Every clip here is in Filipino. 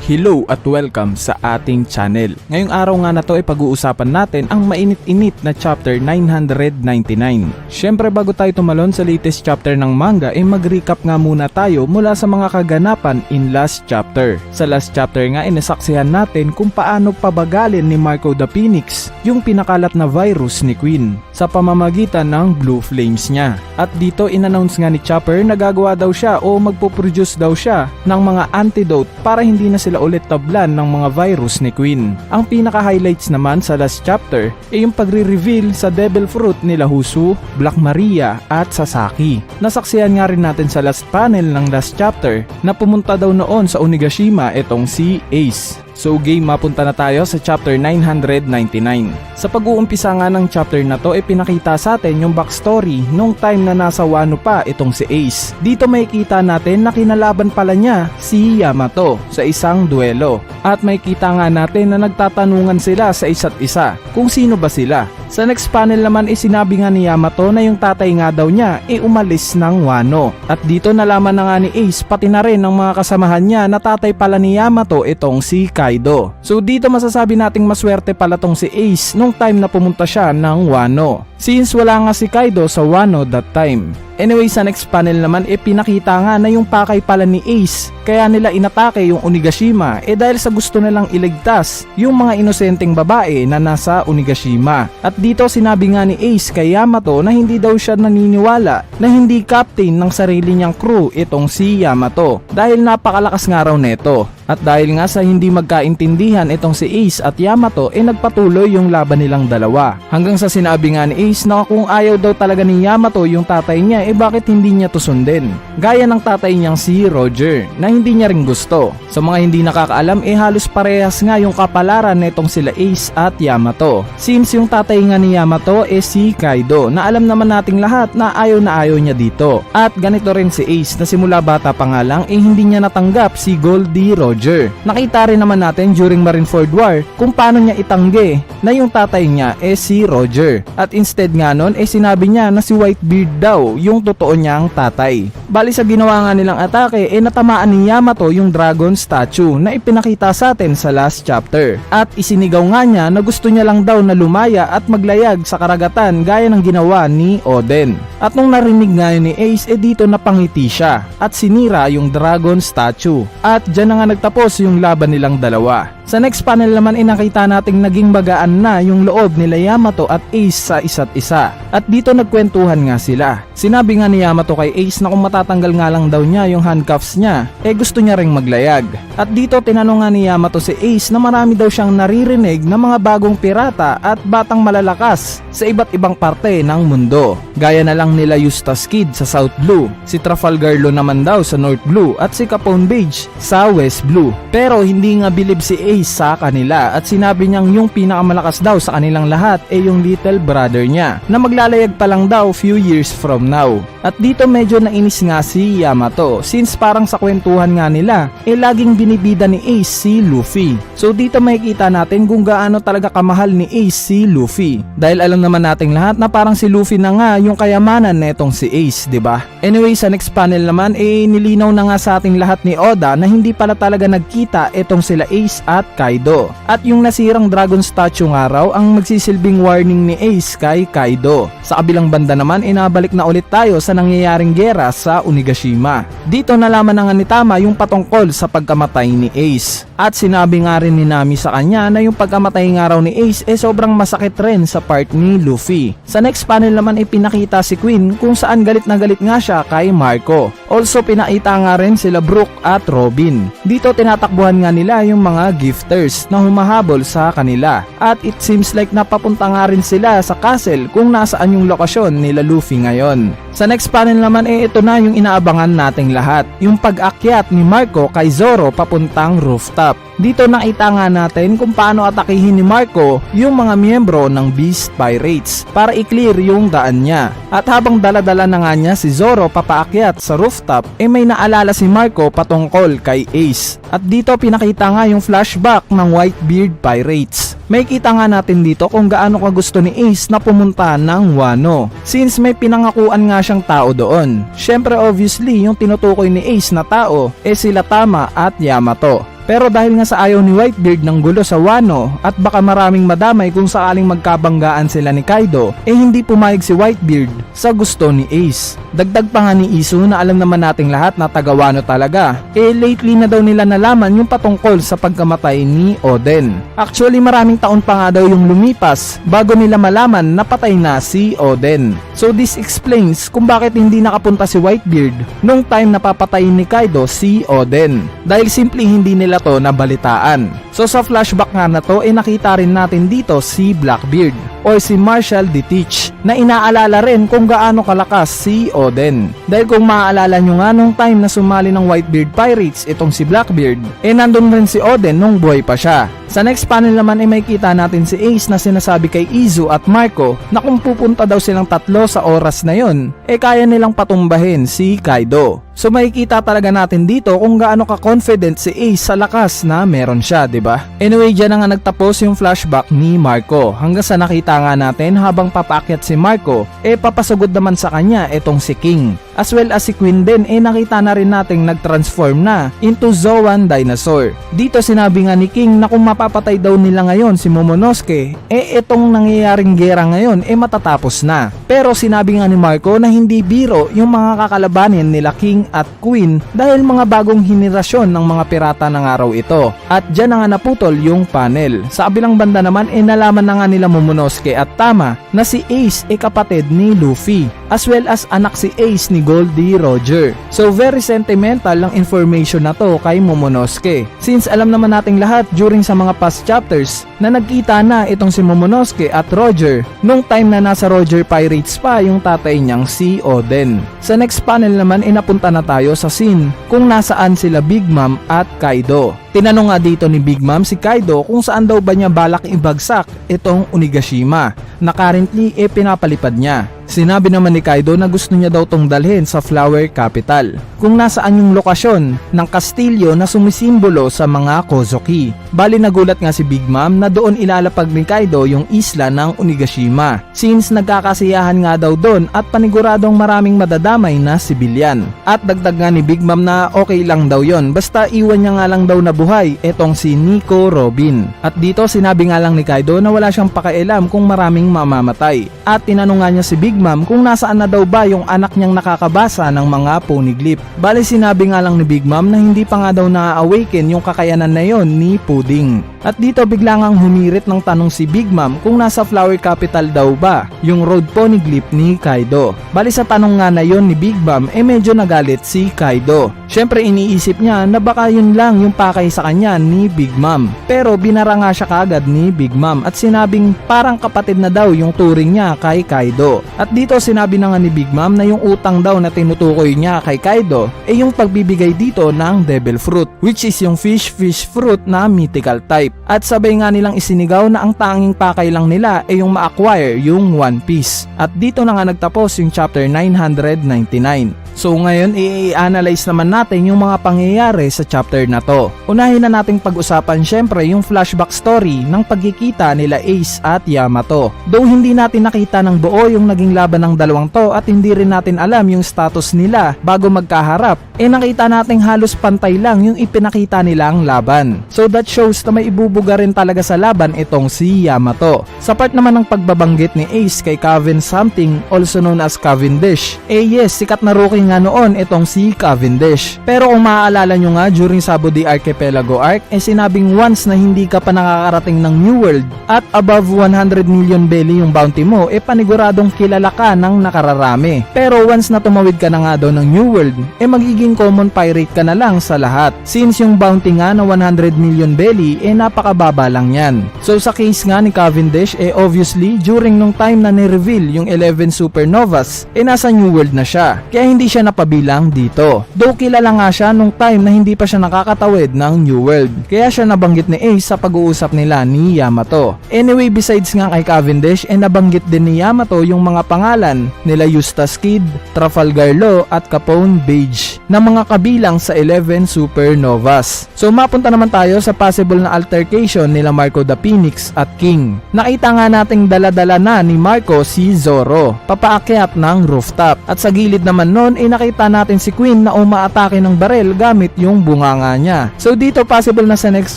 Hello at welcome sa ating channel. Ngayong araw nga na to ay pag-uusapan natin ang mainit-init na chapter 999. Syempre bago tayo tumalon sa latest chapter ng manga ay mag-recap nga muna tayo mula sa mga kaganapan in last chapter. Sa last chapter nga ay nasaksihan natin kung paano pabagalin ni Marco the Phoenix yung pinakalat na virus ni Queen sa pamamagitan ng Blue Flames niya. At dito in-announce nga ni Chopper na gagawa daw siya o magpo-produce daw siya ng mga antidote para hindi na sila ulit tablan ng mga virus ni Queen. Ang pinaka-highlights naman sa last chapter ay yung pagre-reveal sa Devil Fruit nila Husu, Black Maria at Sasaki. Nasaksihan nga rin natin sa last panel ng last chapter na pumunta daw noon sa Onigashima itong si Ace. So game, mapunta na tayo sa chapter 999. Sa pag-uumpisa nga ng chapter na to ay pinakita sa atin yung backstory nung time na nasa Wano pa itong si Ace. Dito makikita natin na kinalaban pala niya si Yamato sa isang duelo. At makikita nga natin na nagtatanungan sila sa isa't isa kung sino ba sila. Sa next panel naman ay sinabi nga ni Yamato na yung tatay nga daw niya ay umalis ng Wano. At dito nalaman na nga ni Ace pati na rin ng mga kasamahan niya na tatay pala ni Yamato itong si Kaido. So dito masasabi nating maswerte pala tong si Ace nung time na pumunta siya ng Wano, since wala nga si Kaido sa Wano that time. Anyway, sa next panel naman pinakita nga na yung pakay pala ni Ace kaya nila inatake yung Onigashima dahil sa gusto nilang iligtas yung mga inosenteng babae na nasa Onigashima. At dito sinabi nga ni Ace kay Yamato na hindi daw siya naniniwala na hindi captain ng sarili niyang crew itong si Yamato dahil napakalakas nga raw neto. At dahil nga sa hindi magkaintindihan itong si Ace at Yamato nagpatuloy yung laban nilang dalawa. Hanggang sa sinabi nga ni Ace na kung ayaw daw talaga ni Yamato yung tatay niya bakit hindi niya to sundin. Gaya ng tatay niyang si Roger na hindi niya rin gusto. Sa mga hindi nakakaalam halos parehas nga yung kapalaran nitong sila Ace at Yamato. Since yung tatay nga ni Yamato si Kaido na alam naman nating lahat na ayaw niya dito. At ganito rin si Ace na simula bata pa nga lang hindi niya natanggap si Goldie Roger. Nakita rin naman natin during Marineford War kung paano niya itanggi na yung tatay niya si Roger. At instead nga nun sinabi niya na si Whitebeard daw yung totoo niyang tatay. Bali sa ginawa nga nilang atake natamaan ni Yamato yung dragon statue na ipinakita sa atin sa last chapter. At isinigaw nga niya na gusto niya lang daw na lumaya at maglayag sa karagatan gaya ng ginawa ni Oden. At nung narinig nga yun ni Ace dito napangiti siya at sinira yung dragon statue. At dyan na nga nagtapos yung laban nilang dalawa. Sa next panel naman nakita nating naging bagaan na yung loob nila Yamato at Ace sa isa't isa. At dito nagkwentuhan nga sila. Sinabi nga ni Yamato kay Ace na kung matatanggal nga lang daw niya yung handcuffs niya gusto niya ring maglayag. At dito tinanong nga ni Yamato si Ace na marami daw siyang naririnig na mga bagong pirata at batang malalakas sa iba't ibang parte ng mundo. Gaya na lang nila Eustace Kid sa South Blue, si Trafalgar Law naman daw sa North Blue at si Capone Beige sa West Blue. Pero hindi nga bilib si Ace sa kanila at sinabi niyang yung pinakamalakas daw sa kanilang lahat yung little brother niya na maglalayag pa lang daw few years from now. At dito medyo nainis nga si Yamato since parang sa kwentuhan nga nila laging binibida ni Ace si Luffy. So dito makikita natin kung gaano talaga kamahal ni Ace si Luffy dahil alam naman nating lahat na parang si Luffy na nga yung kayamanan netong si Ace, diba? Anyway, sa next panel naman nilinaw na nga sa ating lahat ni Oda na hindi pala talaga nagkita itong sila Ace at Kaido. At yung nasirang dragon statue nga raw ang magsisilbing warning ni Ace kay Kaido. Sa kabilang banda naman inabalik na ulit tayo sa nangyayaring gera sa Onigashima. Dito nalaman na nga ni Tama yung patungkol sa pagkamatay ni Ace. At sinabi nga rin ni Nami sa kanya na yung pagkamatay nga raw ni Ace sobrang masakit rin sa part ni Luffy. Sa next panel naman pinakita si Queen kung saan galit na galit nga siya kay Marco. Also pinakita nga rin sila Brook at Robin. Dito tinatakbuhan nga nila yung mga gifters na humahabol sa kanila. At it seems like napapunta nga rin sila sa castle kung nasaan yung lokasyon nila Luffy ngayon. Sa next panel naman ito na yung inaabangan nating lahat, yung pag-akyat ni Marco kay Zoro papuntang rooftop. Dito nakita nga natin kung paano atakihin ni Marco yung mga miyembro ng Beast Pirates para i-clear yung daan niya. At habang daladala na nga niya si Zoro papaakyat sa rooftop may naalala si Marco patungkol kay Ace. At dito pinakita nga yung flashback ng Whitebeard Pirates. May kita nga natin dito kung gaano kagusto ni Ace na pumunta ng Wano since may pinangakuan nga siyang tao doon. Syempre obviously yung tinutukoy ni Ace na tao sila Tama at Yamato. Pero dahil nga sa ayaw ni Whitebeard ng gulo sa Wano at baka maraming madamay kung sakaling magkabanggaan sila ni Kaido, hindi pumayag si Whitebeard sa gusto ni Ace. Dagdag pa nga ni Isu na alam naman nating lahat na taga Wano talaga, lately na daw nila nalaman yung patungkol sa pagkamatay ni Oden. Actually maraming taon pa nga daw yung lumipas bago nila malaman na patay na si Oden. So this explains kung bakit hindi nakapunta si Whitebeard nung time na papatayin ni Kaido si Oden, dahil simply hindi nila to nabalitaan. So sa flashback nga na to nakita rin natin dito si Blackbeard or si Marshall D. Teach na inaalala rin kung gaano kalakas si Oden. Dahil kung maaalala nyo nga nung time na sumali ng Whitebeard Pirates itong si Blackbeard, nandun rin si Oden nung buhay pa siya. Sa next panel naman may kita natin si Ace na sinasabi kay Izu at Marco na kung pupunta daw silang tatlo sa oras na yon, kaya nilang patumbahin si Kaido. So makikita talaga natin dito kung gaano ka-confident si Ace sa lakas na meron siya, 'di ba? Anyway, diyan na nga nagtapos yung flashback ni Marco hanggang sa nakita nga natin habang papaakyat si Marco, papasugod naman sa kanya itong si King. As well as si Queen din, nakita na rin nating nag-transform na into Zoan Dinosaur. Dito sinabi nga ni King na kung mapapatay daw nila ngayon si Momonosuke, itong nangyayaring gera ngayon matatapos na. Pero sinabi nga ni Marco na hindi biro yung mga kakalabanin nila King at Queen dahil mga bagong henerasyon ng mga pirata ng araw ito. At dyan na nga naputol yung panel. Sa kabilang banda naman nalaman na nga nila Momonosuke at Tama na si Ace kapatid ni Luffy, as well as anak si Ace ni Goldie Roger. So very sentimental lang information na to kay Momonosuke, since alam naman nating lahat during sa mga past chapters na nagkita na itong si Momonosuke at Roger nung time na nasa Roger Pirates pa yung tatay niyang si Oden. Sa next panel naman napunta na tayo sa scene kung nasaan sila Big Mom at Kaido. Tinanong nga dito ni Big Mom si Kaido kung saan daw ba niya balak ibagsak itong Onigashima na currently pinapalipad niya. Sinabi naman ni Kaido na gusto niya daw tong dalhin sa Flower Capital, kung nasaan yung lokasyon ng kastilyo na sumisimbolo sa mga Kozuki. Bali nagulat nga si Big Mom na doon ilalapag ni Kaido yung isla ng Onigashima, since nagkakasiyahan nga daw doon at paniguradong maraming madadamay na sibilyan. At dagdag nga ni Big Mom na okay lang daw yon, basta iwan niya nga lang daw na buhay etong si Nico Robin. At dito sinabi nga lang ni Kaido na wala siyang pakialam kung maraming mamamatay. At tinanong nga niya si Big Mom kung nasaan na daw ba yung anak niyang nakakabasa ng mga poneglyph. Bali sinabi nga lang ni Big Mom na hindi pa nga daw na-awaken yung kakayanan na yon ni Pudding. At dito bigla ngang humirit ng tanong si Big Mom kung nasa Flower Capital daw ba yung road poneglyph ni Kaido. Bali sa tanong nga na yon ni Big Mom medyo nagalit si Kaido. Syempre iniisip niya na baka yun lang yung pakay sa kanya ni Big Mom. Pero binara nga siya kaagad ni Big Mom at sinabing parang kapatid na daw yung turing niya kay Kaido. At dito sinabi na nga ni Big Mom na yung utang daw na tinutukoy niya kay Kaido yung pagbibigay dito ng Devil Fruit, which is yung fish fruit na mythical type. At sabay nga nilang isinigaw na ang tanging pakay lang nila yung ma-acquire yung One Piece. At dito na nga nagtapos yung chapter 999. So ngayon i-analyze naman natin yung mga pangyayari sa chapter na to. Unahin na nating pag-usapan syempre yung flashback story ng pagkikita nila Ace at Yamato. Though hindi natin nakita ng buo yung naging laban ng dalawang to at hindi rin natin alam yung status nila bago magkaharap, nakita nating halos pantay lang yung ipinakita nilang laban. So that shows na may ibubuga rin talaga sa laban itong si Yamato. Sa part naman ng pagbabanggit ni Ace kay Kevin something also known as Cavendish, yes, sikat na rookie nga noon itong si Cavendish. Pero kung maaalala nyo nga during Sabo de Archipelago arc, sinabing once na hindi ka pa nakakarating ng New World at above 100 million belly yung bounty mo, paniguradong kilala ka ng nakararami. Pero once na tumawid ka na nga daw ng New World, magiging common pirate ka na lang sa lahat. Since yung bounty nga na 100 million belly, napakababa lang yan. So sa case nga ni Cavendish, obviously during nung time na ni-reveal yung 11 supernovas, nasa New World na siya. Kaya hindi siya napabilang dito. Though kilala nga siya nung time na hindi pa siya nakakatawid ng New World. Kaya siya nabanggit ni Ace sa pag-uusap nila ni Yamato. Anyway, besides nga kay Cavendish, nabanggit din ni Yamato yung mga pangalan nila Eustace Kidd, Trafalgar Law at Capone Beige na mga kabilang sa 11 supernovas. So mapunta naman tayo sa possible na altercation nila Marco the Phoenix at King. Nakita nga nating dala-dala na ni Marco si Zoro papaakyat ng rooftop at sa gilid naman nun nakita natin si Queen na umaatake ng barel gamit yung bunganga niya. So dito possible na sa next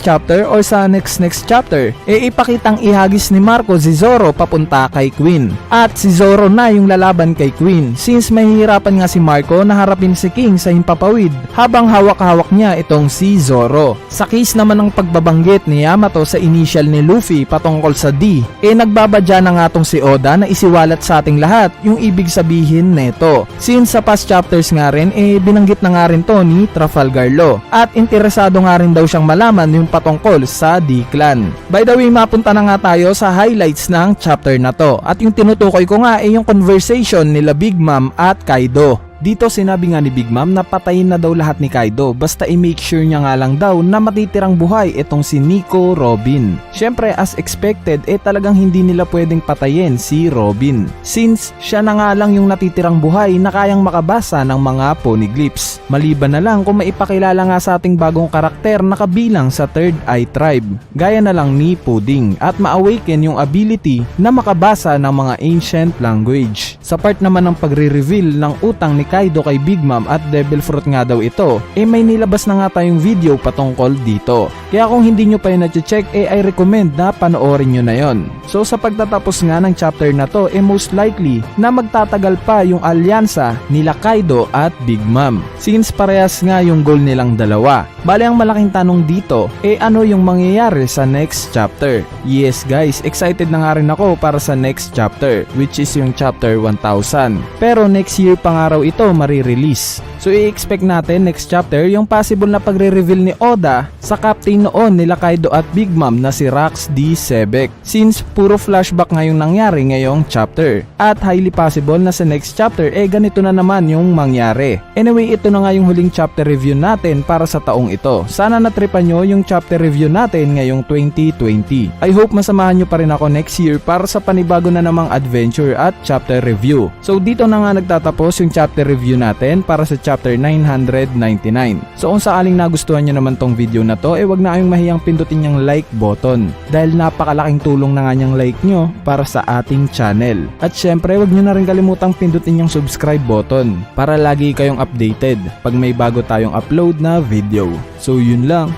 chapter or sa next chapter ipakitang ihagis ni Marco si Zoro papunta kay Queen at si Zoro na yung lalaban kay Queen since mahihirapan nga si Marco na harapin si King sa himpapawid habang hawak-hawak niya itong si Zoro. Sa case naman ng pagbabanggit ni Yamato sa initial ni Luffy patungkol sa D nagbabadya na nga tong si Oda na isiwalat sa ating lahat yung ibig sabihin neto since sa past chapters nga rin binanggit na nga rin to ni Trafalgar Law at interesado nga rin daw siyang malaman yung patungkol sa D-Clan. By the way, mapunta na nga tayo sa highlights ng chapter na to at yung tinutukoy ko nga yung conversation nila Big Mom at Kaido. Dito sinabi nga ni Big Mom na patayin na daw lahat ni Kaido basta i-make sure niya nga lang daw na matitirang buhay itong si Nico Robin. Syempre as expected talagang hindi nila pwedeng patayin si Robin since siya na nga lang yung natitirang buhay na kayang makabasa ng mga poneglyphs. Maliban na lang kung maipakilala nga sa ating bagong karakter na kabilang sa Third Eye Tribe gaya na lang ni Pudding at ma-awaken yung ability na makabasa ng mga ancient language. Sa part naman ng pagre-reveal ng utang ni Kaido kay Big Mom at Devil Fruit nga daw ito may nilabas na nga tayong video patungkol dito. Kaya kung hindi nyo pa yun na-check I recommend na panoorin nyo na yon. So sa pagtatapos nga ng chapter na to most likely na magtatagal pa yung alyansa nila Kaido at Big Mom since parehas nga yung goal nilang dalawa. Bale ang malaking tanong dito ano yung mangyayari sa next chapter. Yes guys, excited na nga rin ako para sa next chapter which is yung chapter 1000. Pero next year pa nga raw ito marirelease. So i-expect natin next chapter yung possible na pagre-reveal ni Oda sa captain noon nila Kaido at Big Mom na si Rax D. Sebek since puro flashback nga yung nangyari ngayong chapter at highly possible na sa next chapter ganito na naman yung mangyari. Anyway, ito na nga yung huling chapter review natin para sa taong ito. Sana natripan nyo yung chapter review natin ngayong 2020. I hope masamahan nyo pa rin ako next year para sa panibago na namang adventure at chapter review. So dito na nga nagtatapos yung chapter review natin para sa chapter 999. So kung sakaling nagustuhan nyo naman tong video na to wag na kayong mahiyang pindutin yung like button dahil napakalaking tulong na nga niyang like nyo para sa ating channel. At syempre wag nyo na rin kalimutang pindutin yung subscribe button para lagi kayong updated pag may bago tayong upload na video. So yun lang.